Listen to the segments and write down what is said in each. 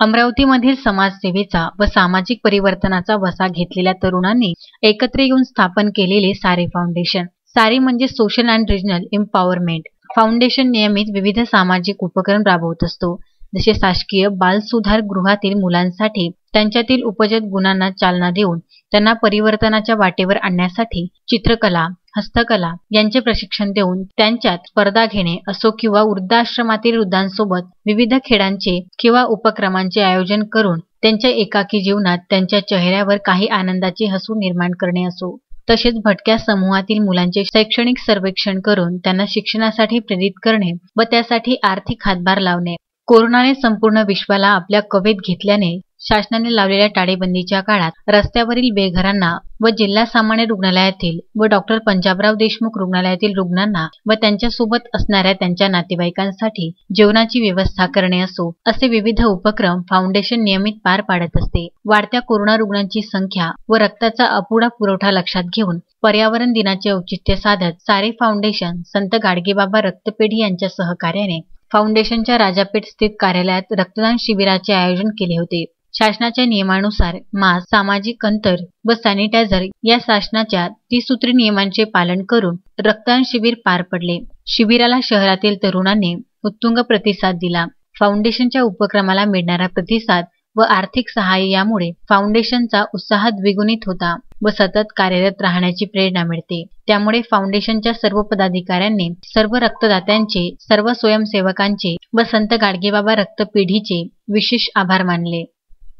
अमरावतीमधील समाजसेवेचा व सामाजिक परिवर्तनाचा वसा घेतलेल्या तरुणांनी एकत्र येऊन स्थापन केलेले सारे फाउंडेशन. सारे म्हणजे social and regional empowerment foundation नियमित विविध सामाजिक उपक्रम राबवत असतो. जसे शासकीय बाल सुधार गृहातील मुलांसाठी त्यांच्यातील उपजत गुणांना चालना देऊन त्यांना परिवर्तनाच्या वाटेवर आणण्यासाठी चित्रकला, हस्तकला यांचे प्रशिक्षण देऊन त्यांच्यात स्पर्धा घेणे असो किंवा वृद्धाश्रमातील वृद्धांसोबत विविध खेळांचे किंवा उपक्रमांचे आयोजन करून त्यांच्या एकाकी जीवनात त्यांच्या चेहऱ्यावर काही आनंदाचे हसू निर्माण करणे असो, तसेच भटक्या समूहातील मुलांचे शैक्षणिक सर्वेक्षण करून त्यांना शिक्षणासाठी प्रेरित करणे व त्यासाठी आर्थिक हातभार लावणे. कोरोनाने संपूर्ण विश्वाला आपल्या कवेत घेतल्याने शासनाने लावलेल्या टाळेबंदीच्या काळात रस्त्यावरील बेघरांना व जिल्हा सामान्य रुग्णालयातील व डॉक्टर पंजाबराव देशमुख रुग्णालयातील रुग्णांना व त्यांच्यासोबत असणाऱ्या त्यांच्या नातेवाईकांसाठी जेवणाची व्यवस्था करणे असो, असे विविध उपक्रम फाउंडेशन नियमित पार पाडत असते. वाढत्या कोरोना रुग्णांची संख्या व रक्ताचा अपुरा पुरवठा लक्षात घेऊन पर्यावरण दिनाचे औचित्य साधत सारे फाउंडेशन संत गाडगेबाबा रक्तपेढी यांच्या सहकार्याने फाउंडेशनच्या राजापेठ स्थित कार्यालयात रक्तदान शिबिराचे आयोजन केले होते. शासनाच्या नियमानुसार मास्क, सामाजिक अंतर व सॅनिटायझर या शासनाच्या त्रिसूत्री नियमांचे पालन करून रक्तदान शिबिर पार पडले. शिबिराला शहरातील तरुणांनी उत्तुंग प्रतिसाद दिला. फाउंडेशनच्या उपक्रमाला मिळणारा प्रतिसाद व आर्थिक सहाय्य यामुळे फाउंडेशनचा उत्साह द्विगुणित होता व सतत कार्यरत राहण्याची प्रेरणा मिळते. त्यामुळे फाउंडेशनच्या सर्व पदाधिकाऱ्यांनी सर्व रक्तदात्यांचे, सर्व स्वयंसेवकांचे व संत गाडगेबाबा रक्तपेढीचे विशेष आभार मानले.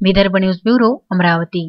Vidarbha news bureau, Amravati.